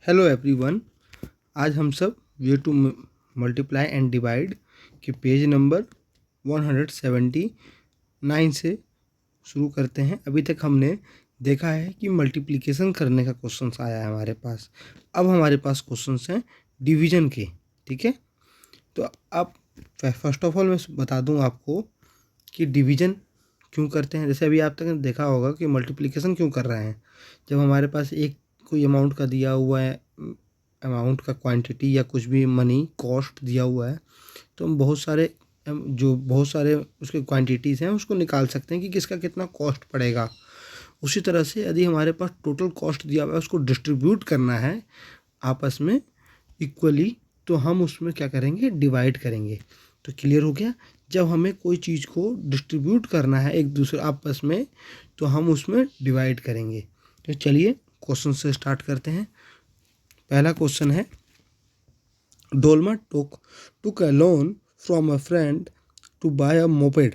Hello everyone. आज हम सब way to multiply and divide के पेज नंबर 179 से शुरू करते हैं। अभी तक हमने देखा है कि मल्टीप्लिकेशन करने का क्वेश्चन आया है हमारे पास। अब हमारे पास क्वेश्चंस हैं डिवीजन के। ठीक है, तो अब फर्स्ट ऑफ ऑल मैं बता दूं आपको कि डिवीजन क्यों करते हैं। जैसे अभी आप तक देखा होगा कि मल्टीप्लिकेशन क्यों कर रहे हैं। जब हमारे पास एक कोई अमाउंट का दिया हुआ है, अमाउंट का क्वांटिटी या कुछ भी मनी कॉस्ट दिया हुआ है, तो हम बहुत सारे उसके क्वांटिटीज़ हैं उसको निकाल सकते हैं कि किसका कितना कॉस्ट पड़ेगा। उसी तरह से यदि हमारे पास टोटल कॉस्ट दिया हुआ है उसको डिस्ट्रीब्यूट करना है आपस में इक्वली, तो हम उसमें क्या करेंगे, डिवाइड करेंगे। तो क्लियर हो गया। जब हमें कोई चीज़ को डिस्ट्रीब्यूट करना है एक दूसरे आपस में, तो हम उसमें डिवाइड करेंगे। तो चलिए क्वेश्चन से स्टार्ट करते हैं। पहला क्वेश्चन है, Dolma took a loan from a friend to buy a moped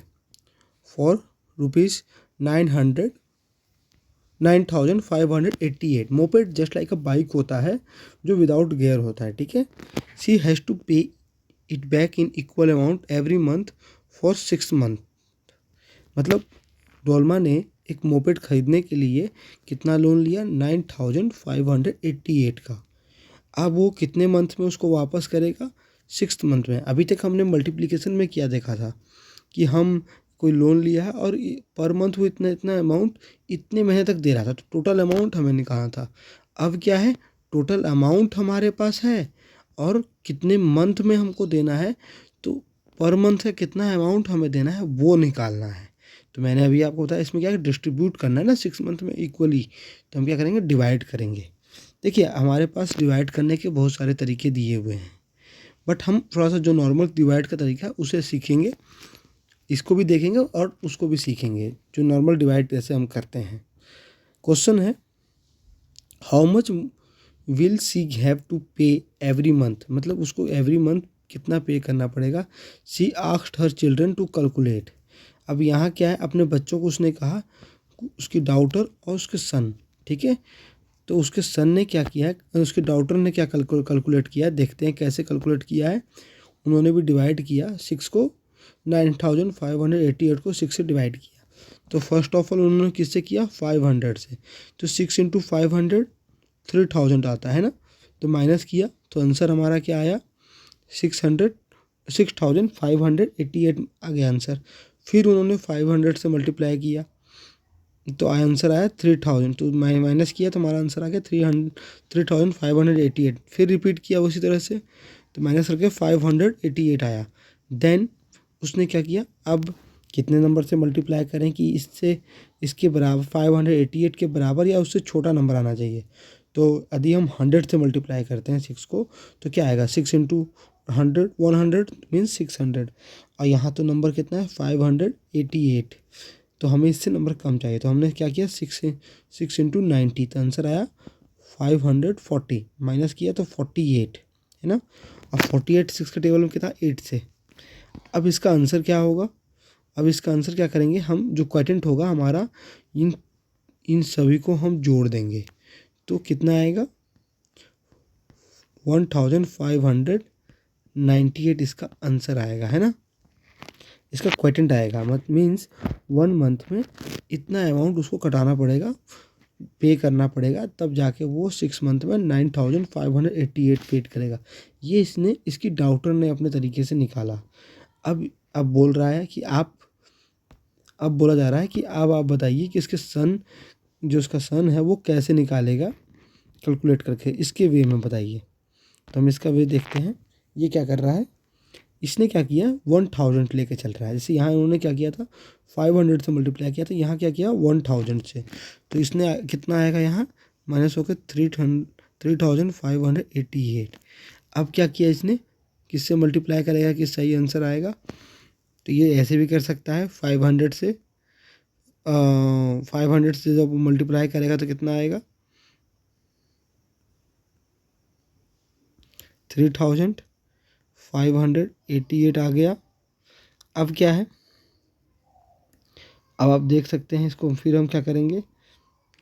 for rupees 9,588। Moped just like a bike होता है जो विदाउट गियर होता है। ठीक है, शी हैज़ टू पे it back in equal amount every month for 6 month. मतलब डोलमा ने एक मोपेड खरीदने के लिए कितना लोन लिया, 9,588 का। अब वो कितने मंथ में उसको वापस करेगा, 6th मंथ में। अभी तक हमने मल्टीप्लिकेशन में क्या देखा था कि हम कोई लोन लिया है और पर मंथ वो इतना इतना अमाउंट इतने महीने तक दे रहा था, तो टोटल अमाउंट हमें निकालना था। अब क्या है, टोटल अमाउंट हमारे पास है और कितने मंथ में हमको देना है, तो पर मंथ का कितना अमाउंट हमें देना है वो निकालना है। तो मैंने अभी आपको बताया इसमें क्या है, डिस्ट्रीब्यूट करना है ना 6 मंथ में इक्वली। तो हम क्या करेंगे, डिवाइड करेंगे। देखिए हमारे पास डिवाइड करने के बहुत सारे तरीके दिए हुए हैं, बट हम थोड़ा सा जो नॉर्मल डिवाइड का तरीका है उसे सीखेंगे। इसको भी देखेंगे और उसको भी सीखेंगे जो नॉर्मल डिवाइड जैसे हम करते हैं। क्वेश्चन है, how much will she have to pay every month. मतलब उसको एवरी मंथ कितना पे करना पड़ेगा। She asked her children to calculate. अब यहाँ क्या है, अपने बच्चों को उसने कहा, उसकी डाउटर और उसके सन। ठीक है, तो उसके सन ने क्या किया है, उसके डाउटर ने क्या कैलकुलेट किया, देखते हैं कैसे कैलकुलेट किया है। उन्होंने भी डिवाइड किया 6 को, 9,588 को 6 से डिवाइड किया। तो फर्स्ट ऑफ ऑल उन्होंने किससे किया, 500 से। तो 6 इंटू 500 3000 आता है ना। तो माइनस किया तो आंसर हमारा क्या आया, 6,588 आ गया आंसर। फिर उन्होंने 500 से मल्टीप्लाई किया तो आंसर आया 3000। तो माइनस किया तो हमारा आंसर आ गया 3,588। फिर रिपीट किया उसी तरह से, तो माइनस करके 588 आया। देन उसने क्या किया, अब कितने नंबर से मल्टीप्लाई करें कि इससे इसके बराबर 588 के बराबर या उससे छोटा नंबर आना चाहिए। तो यदि हम 100 से मल्टीप्लाई करते हैं 6 को, तो क्या आएगा, 6 इंटू 100 100 मीन्स 600। और यहाँ तो नंबर कितना है, 588। तो हमें इससे नंबर कम चाहिए, तो हमने क्या किया, 6 इंटू 90। तो आंसर आया 540। माइनस किया तो 48 है ना। अब 48 6 के टेबल में कितना, 8 से। अब इसका आंसर क्या होगा, अब इसका आंसर क्या करेंगे हम, जो क्वोटिएंट होगा हमारा, इन इन सभी को हम जोड़ देंगे। तो कितना आएगा, 1598 इसका आंसर आएगा, है ना। इसका क्वोटिएंट आएगा, मत मीन्स 1 मंथ में इतना अमाउंट उसको कटाना पड़ेगा, पे करना पड़ेगा, तब जाके वो 6 मंथ में 9,588 पेड करेगा। ये इसने इसकी डाउटर ने अपने तरीके से निकाला। अब बोल रहा है कि अब बोला जा रहा है कि अब आप बताइए कि इसके सन, जो उसका सन है वो कैसे निकालेगा कैलकुलेट करके, इसके वे में बताइए। तो हम इसका वे देखते हैं। ये क्या कर रहा है, इसने क्या किया, 1000 लेके चल रहा है। जैसे यहाँ उन्होंने क्या किया था, 500 से मल्टीप्लाई किया था, यहाँ क्या किया 1000 से। तो इसने कितना आएगा यहाँ, माइनस होकर 3,588। अब क्या किया इसने, किससे मल्टीप्लाई करेगा कि सही आंसर आएगा। तो ये ऐसे भी कर सकता है, 500 से 500 से जब मल्टीप्लाई करेगा तो कितना आएगा, 3,588 आ गया। अब क्या है, अब आप देख सकते हैं इसको, फिर हम क्या करेंगे,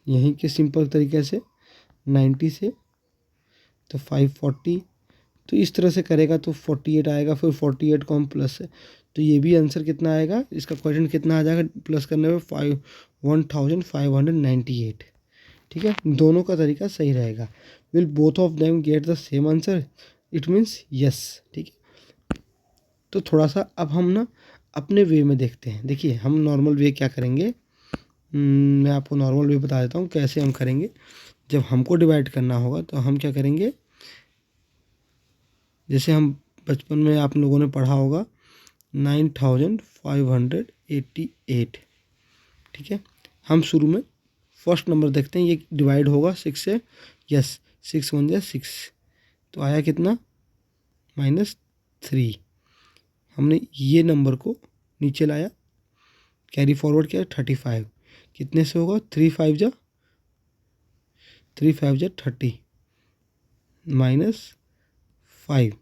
यहीं के सिंपल तरीके से 90 से तो 540, तो इस तरह से करेगा तो 48 आएगा। फिर 48 को हम प्लस है तो ये भी आंसर कितना आएगा, इसका क्वेश्चन कितना आ जाएगा प्लस करने में 1598। ठीक है, दोनों का तरीका सही रहेगा। Will both of them get the same answer, it means yes. ठीक है, तो थोड़ा सा अब हम ना अपने वे में देखते हैं। देखिए हम नॉर्मल वे क्या करेंगे, मैं आपको नॉर्मल वे बता देता हूँ कैसे हम करेंगे। जब हमको डिवाइड करना होगा तो हम क्या करेंगे, जैसे हम बचपन में आप लोगों ने पढ़ा होगा 9588। ठीक है, हम शुरू में फर्स्ट नंबर देखते हैं, ये डिवाइड होगा 6 से। यस, 6 1 जा 6, तो आया कितना -3। हमने ये नंबर को नीचे लाया, कैरी फॉरवर्ड किया 35, कितने से होगा 3 5 जा 30 -5,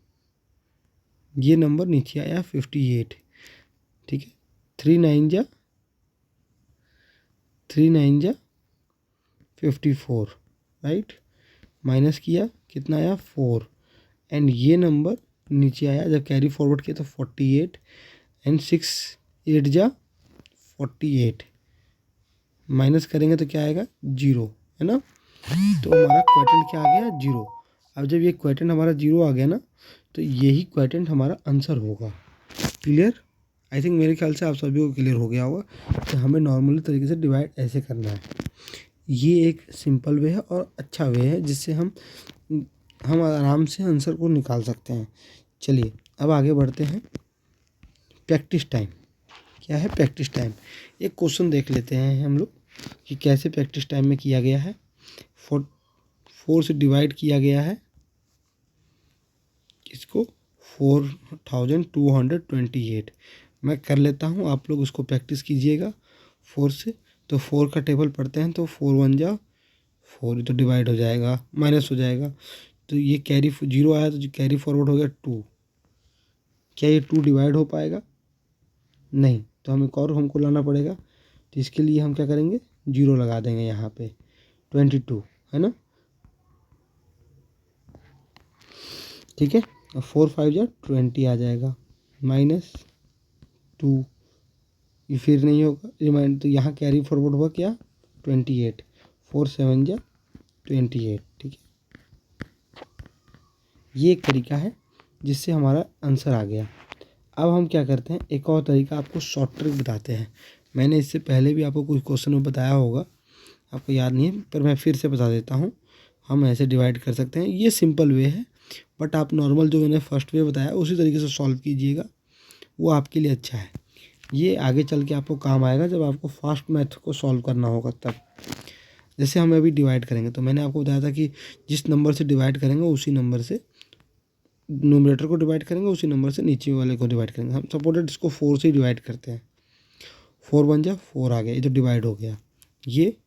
ये नंबर नीचे आया 58। ठीक है, 3 9 जा 54, राइट, माइनस किया कितना आया 4, एंड ये नंबर नीचे आया जब कैरी फॉरवर्ड किया तो 48, एंड 6 8 जा 48, माइनस करेंगे तो क्या आएगा 0, है ना। तो हमारा क्वेश्चन क्या आ गया 0। अब जब ये क्वेश्चन हमारा 0 आ गया ना, तो यही क्वेश्चन हमारा आंसर होगा। क्लियर, आई थिंक मेरे ख्याल से आप सभी को क्लियर हो गया होगा कि हमें नॉर्मली तरीके से डिवाइड ऐसे करना है। ये एक सिंपल वे है और अच्छा वे है जिससे हम आराम से आंसर को निकाल सकते हैं। चलिए अब आगे बढ़ते हैं। प्रैक्टिस टाइम, क्या है प्रैक्टिस टाइम, एक क्वेश्चन देख लेते हैं हम लोग कि कैसे प्रैक्टिस टाइम में किया गया है। 4 से डिवाइड किया गया है इसको 4228। मैं कर लेता हूँ, आप लोग उसको प्रैक्टिस कीजिएगा 4 से। तो 4 का टेबल पढ़ते हैं तो 4 1 जा 4, तो डिवाइड हो जाएगा, माइनस हो जाएगा। तो ये कैरी 0 आया तो कैरी फॉरवर्ड हो गया 2। क्या ये 2 डिवाइड हो पाएगा, नहीं, तो हम एक और हमको लाना पड़ेगा। तो इसके लिए हम क्या करेंगे 0 लगा देंगे यहाँ पे 22, है ना। ठीक है, 4 5 जा 20 आ जाएगा, -2, ये फिर नहीं होगा रिमाइंड, तो यहाँ कैरी फॉरवर्ड हुआ क्या 28, 4 7 जा 28। ठीक है, ये एक तरीका है जिससे हमारा आंसर आ गया। अब हम क्या करते हैं, एक और तरीका आपको शॉर्ट ट्रिक बताते हैं। मैंने इससे पहले भी आपको कुछ क्वेश्चन में बताया होगा, आपको याद नहीं है, पर मैं फिर से बता देता हूँ। हम ऐसे डिवाइड कर सकते हैं, ये सिंपल वे है, बट आप नॉर्मल जो मैंने फर्स्ट वे बताया उसी तरीके से सॉल्व कीजिएगा, वो आपके लिए अच्छा है। ये आगे चल के आपको काम आएगा जब आपको फास्ट मैथ को सॉल्व करना होगा तब। जैसे हम अभी डिवाइड करेंगे तो मैंने आपको बताया था कि जिस नंबर से डिवाइड करेंगे उसी नंबर से न्यूमरेटर को डिवाइड करेंगे, उसी नंबर से नीचे वाले को डिवाइड करेंगे। हम सपोर्टेड इसको 4 से डिवाइड करते हैं, 4 1 जा 4 आ गया, ये तो डिवाइड हो गया। ये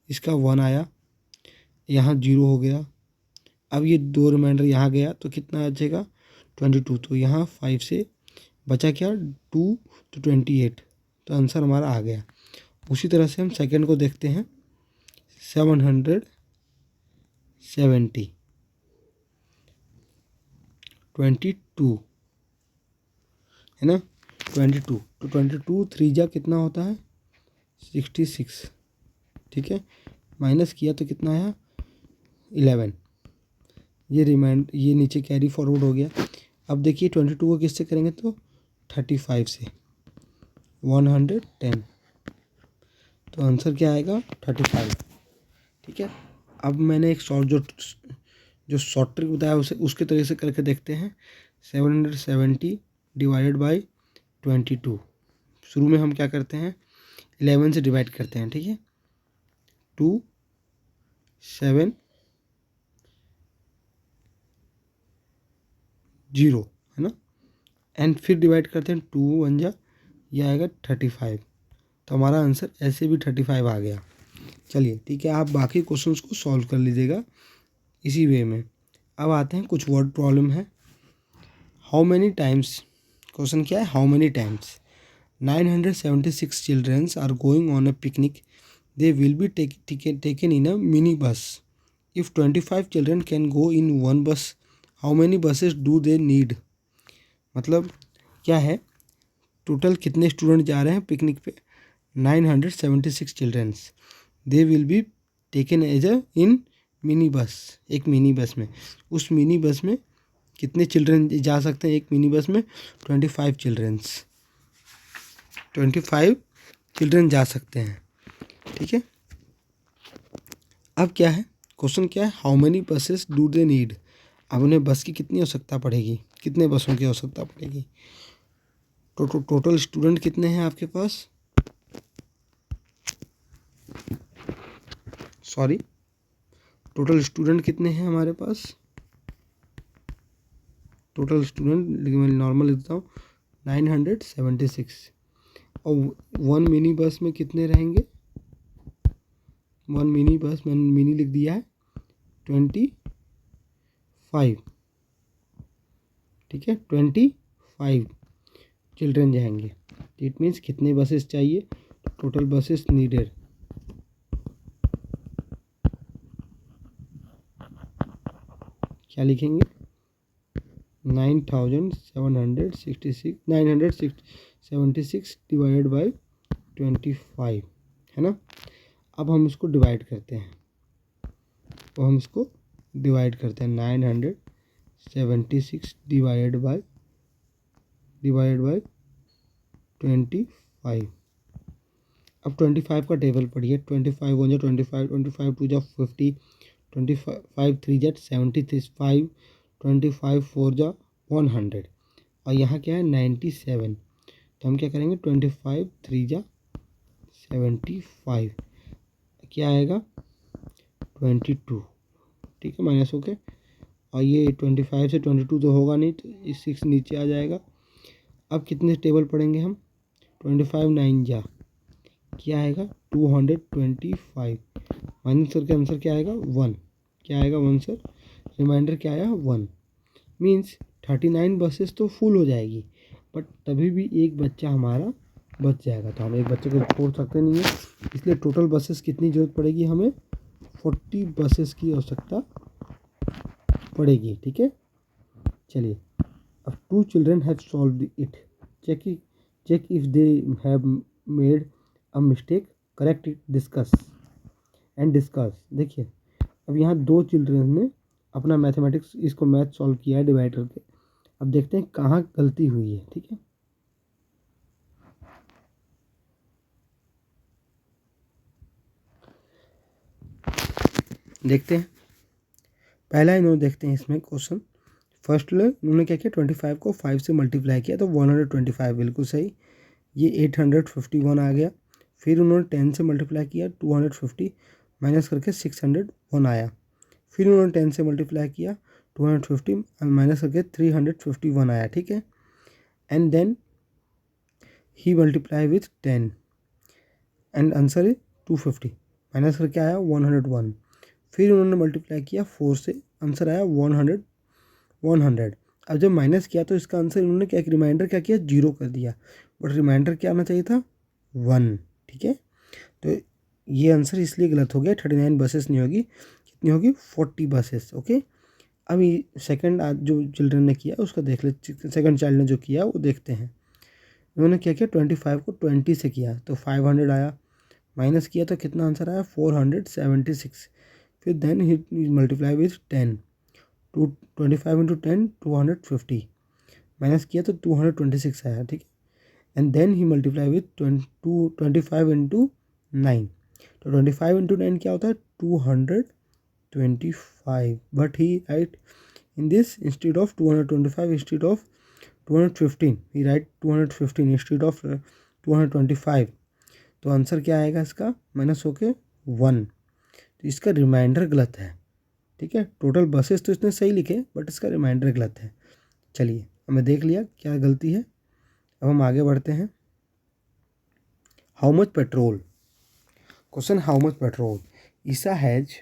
इसका 1 आया, यहाँ 0 हो गया। अब ये 2 रिमाइंडर यहाँ गया तो कितना आ जाएगा 22, तो यहाँ 5 से बचा क्या 2, तो 28, तो आंसर हमारा आ गया। उसी तरह से हम सेकंड को देखते हैं 770 22, है ना 22, तो 22 3 जा कितना होता है 66। ठीक है, माइनस किया तो कितना आया 11, ये नीचे कैरी फॉरवर्ड हो गया। अब देखिए 22 को किससे करेंगे तो 35 से 110, तो आंसर क्या आएगा 35। ठीक है, अब मैंने एक जो शॉर्ट ट्रिक बताया उसे उसके तरीके से करके देखते हैं। 770 डिवाइडेड बाई 22, शुरू में हम क्या करते हैं 11 से डिवाइड करते हैं। ठीक है, 2 7 0, है ना, एंड फिर डिवाइड करते हैं 2 1 जा, ये आएगा 35, तो हमारा आंसर ऐसे भी 35 आ गया। चलिए ठीक है, आप बाकी क्वेश्चंस को सॉल्व कर लीजिएगा इसी वे में। अब आते हैं कुछ वर्ड प्रॉब्लम है। हाउ मैनी टाइम्स, क्वेश्चन क्या है how many times 976 childrens are going on a picnic, they will be taken in a mini bus if 25 children can go in one bus, how many buses do they need. मतलब क्या है, total कितने student जा रहे हैं picnic पे, 976 childrens. They will be taken as a in mini bus, एक mini bus में। उस मिनी बस में कितने चिल्ड्रन जा सकते हैं एक मिनी बस में, 25 चिल्ड्रंस, 25 चिल्ड्रन जा सकते हैं, ठीक है। अब क्या है, क्वेश्चन क्या है, how many buses do they need. अब उन्हें बस की कितनी आवश्यकता पड़ेगी, कितने बसों की आवश्यकता पड़ेगी। टोटल स्टूडेंट कितने हैं आपके पास, सॉरी टोटल स्टूडेंट कितने हैं हमारे पास, टोटल स्टूडेंट मैं नॉर्मल लिखता हूँ 976। और वन मिनी बस में कितने रहेंगे, वन मिनी बस मैंने मिनी लिख दिया है 25, ठीक है, 25 चिल्ड्रन जाएंगे। इट मीन्स कितने बसेस चाहिए, टोटल बसेस नीडेड, क्या लिखेंगे, 976 डिवाइडेड बाई 25, है ना। अब हम इसको डिवाइड करते हैं, तो हम इसको डिवाइड करते हैं 976 डिवाइडेड बाई 25। अब 25 का टेबल पढ़िए, 25 वन जा 25, 25 टू जा 50, 25 थ्री जा 75, 25 फोर जा 100, और यहाँ क्या है 97। तो हम क्या करेंगे, 25 थ्री जा 75, क्या आएगा 22, ठीक है, माइनस हो के। और ये 25 से 22 तो होगा नहीं, तो इस 6 नीचे आ जाएगा। अब कितने टेबल पढ़ेंगे हम, 25 9 जा, क्या आएगा 225, माइनस करके आंसर क्या आएगा 1, क्या आएगा 1 सर, रिमाइंडर क्या आया 1। मीन्स 39 बसेस तो फुल हो जाएगी, बट तभी भी एक बच्चा हमारा बच जाएगा, तो हम एक बच्चे को छोड़ सकते नहीं है। इसलिए टोटल बसेस कितनी ज़रूरत पड़ेगी हमें, 40 बसेस की आवश्यकता पड़ेगी, ठीक है। चलिए, अब 2 children have solved it, check if they have made a mistake, correct it, discuss. देखिए, अब यहाँ 2 चिल्ड्रन ने अपना मैथमेटिक्स, इसको मैथ सॉल्व किया है डिवाइड करके। अब देखते हैं कहाँ गलती हुई है, ठीक है। देखते हैं, पहला इन्होंने देखते हैं इसमें क्वेश्चन। फर्स्ट इन्होंने क्या किया, 25 को 5 से मल्टीप्लाई किया तो 125, बिल्कुल सही, ये 851 आ गया। फिर उन्होंने 10 से मल्टीप्लाई किया 250, माइनस करके 601 आया। फिर उन्होंने 10 से मल्टीप्लाई किया 250 माइनस करके 351 आया, ठीक है। And then he multiply with 10 and answer is 250, minus करके आया 101। फिर उन्होंने मल्टीप्लाई किया 4 से, आंसर आया 100। अब जब माइनस किया तो इसका आंसर इन्होंने क्या, रिमाइंडर क्या किया, 0 कर दिया, बट रिमाइंडर क्या आना चाहिए था 1, ठीक है। तो ये आंसर इसलिए गलत हो गया, 39 बसेस नहीं होगी, कितनी होगी 40 बसेस, ओके। अभी सेकंड जो चिल्ड्रन ने किया उसका देख ले, सेकंड चाइल्ड ने जो किया वो देखते हैं। उन्होंने क्या किया, 25 को 20 से किया तो 500 आया, माइनस किया तो कितना आंसर आया 476। फिर then he multiply with 10, 25 into 10 250, minus किया तो 226 आया, ठीक है। And then he multiply with 25 into 9, तो 25 इंटू 9 क्या होता है 225, but he write in this instead of 225 instead of 215, he write 215 instead of 225। तो आंसर क्या आएगा इसका, माइनस होके 1, तो इसका रिमाइंडर गलत है, ठीक है। टोटल बसेस तो इसने सही लिखे, बट इसका रिमाइंडर गलत है। चलिए, हमें देख लिया क्या गलती है, अब हम आगे बढ़ते हैं। How much petrol, question, how much petrol, Isa has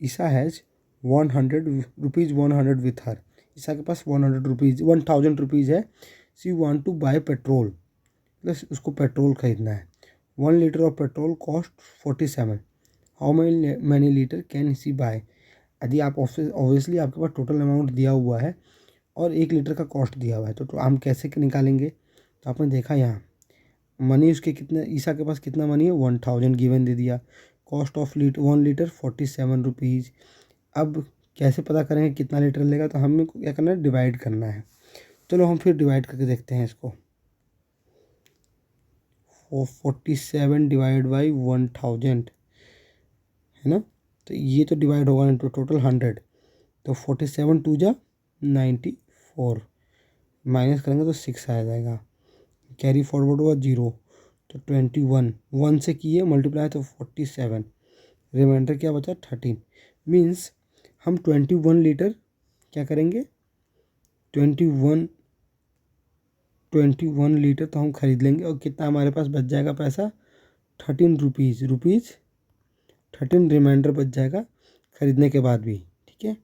100 rupees 100 with her, Isa के पास 100 रुपीज़ 1000 रुपीज़ है। She want to buy petrol, plus उसको पेट्रोल खरीदना है। 1 litre of petrol cost 47, how many litre can she buy. यदि आप ऑब्वियसली आपके पास total amount दिया हुआ है और 1 लीटर का कॉस्ट दिया हुआ है तो हम कैसे निकालेंगे। तो आपने देखा यहाँ मनी उसके कितने, ईसा के पास कितना मनी है 1000 गिवन दे दिया। Cost of 1 litre 47 rupees. अब कैसे पता करेंगे कितना लीटर लेगा, तो हमें क्या करना है, डिवाइड करना है। चलो हम फिर डिवाइड करके देखते हैं इसको। 47 डिवाइड बाई 1000 है ना, तो ये तो डिवाइड होगा इंटू टोटल 100। तो 47 टू जा 94, माइनस करेंगे तो 6 आ जाएगा। कैरी फॉरवर्ड हुआ 0, तो 21 1 से किए मल्टीप्लाई तो 47, रिमाइंडर क्या बचा 13। मीन्स हम 21 लीटर क्या करेंगे, 21 लीटर तो हम खरीद लेंगे। और कितना हमारे पास बच जाएगा पैसा, 13 रुपीज़ 13 रिमाइंडर बच जाएगा खरीदने के बाद भी। ठीक है।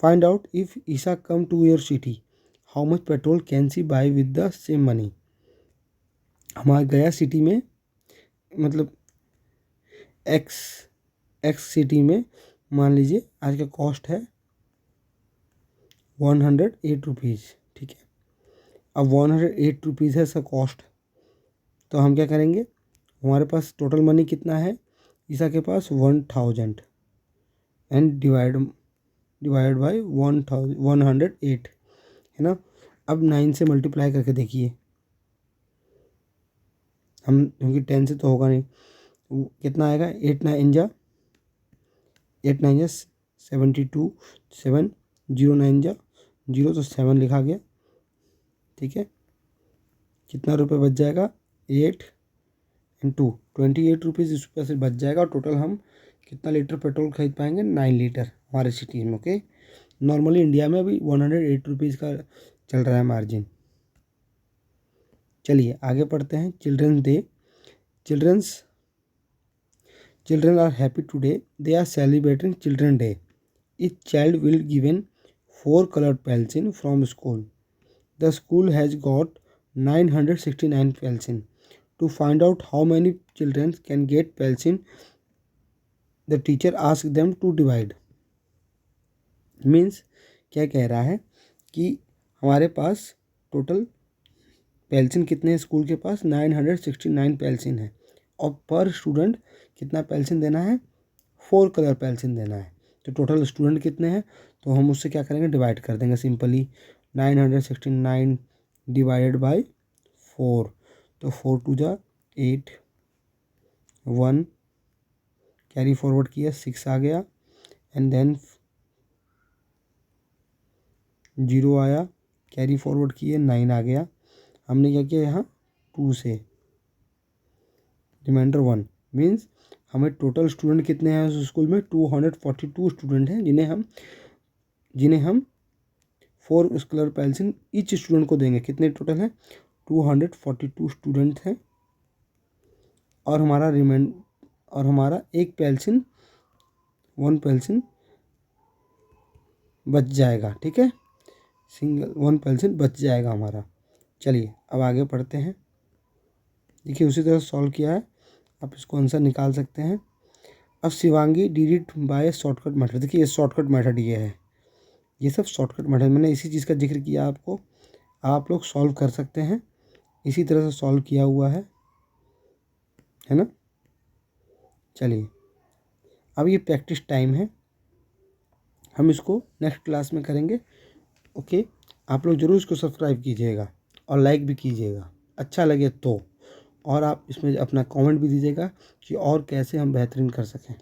Find out if Isa come to your city how much petrol can she buy with the same money. हमारा गया सिटी में, मतलब एक्स सिटी में मान लीजिए आज का कॉस्ट है 108 रुपीज़। ठीक है। अब 108 रुपीज़ है इसका कॉस्ट, तो हम क्या करेंगे, हमारे पास टोटल मनी कितना है ईसा के पास 1000 एंड डिवाइड बाई 108 है ना। अब 9 से मल्टीप्लाई करके देखिए हम, क्योंकि 10 से तो होगा नहीं, कितना आएगा 8 9 जा 72, 7 0 9 जा 0, तो 7 लिखा गया। ठीक है। कितना रुपये बच जाएगा, 8 इंटू 28 रुपीज़ इस रुपये से बच जाएगा। और टोटल हम कितना लीटर पेट्रोल खरीद पाएंगे, 9 लीटर हमारे सिटी में। ओके। नॉर्मली इंडिया में अभी 108 रुपीज़ का चल रहा है मार्जिन। चलिए आगे पढ़ते हैं। Children's day. Children are happy today. They are celebrating Children's Day. Each child will given 4 colored pencils from school. The school has got 969 pencils. To find out how many children can get pencils, the teacher asked them to divide. Means क्या कह रहा है कि हमारे पास total pencil कितने हैं school के पास, 969 pencil हैं। और पर स्टूडेंट कितना पेंसिल देना है, 4 कलर पेंसिल देना है। तो टोटल स्टूडेंट कितने हैं, तो हम उससे क्या करेंगे, डिवाइड कर देंगे सिंपली। 969 डिवाइडेड बाई 4, तो 4 टू जा 8, 1 कैरी फॉरवर्ड किया 6 आ गया, एंड देन 0 आया, कैरी फॉरवर्ड किए 9 आ गया। हमने क्या किया यहाँ 2 से रिमाइंडर 1। मीन्स हमें टोटल स्टूडेंट कितने हैं उस स्कूल में, 242 स्टूडेंट हैं जिन्हें हम 4 कलर पेंसिल ईच स्टूडेंट को देंगे। कितने टोटल हैं, 242 स्टूडेंट हैं। और हमारा एक पेंसिल 1 पेंसिल बच जाएगा। ठीक है, सिंगल 1 पेंसिल बच जाएगा हमारा। चलिए अब आगे पढ़ते हैं। देखिए उसी तरह सॉल्व किया है, आप इसको आंसर निकाल सकते हैं। अब Shivangi did it by shortcut method. देखिए ये शॉर्टकट मेथड ये है, ये सब शॉर्टकट मेथड, मैंने इसी चीज़ का जिक्र किया आपको। आप लोग सॉल्व कर सकते हैं, इसी तरह से सॉल्व किया हुआ है ना। चलिए अब ये प्रैक्टिस टाइम है, हम इसको नेक्स्ट क्लास में करेंगे। ओके, आप लोग ज़रूर इसको सब्सक्राइब कीजिएगा और लाइक भी कीजिएगा अच्छा लगे तो। और आप इसमें अपना कमेंट भी दीजिएगा कि और कैसे हम बेहतरीन कर सकें।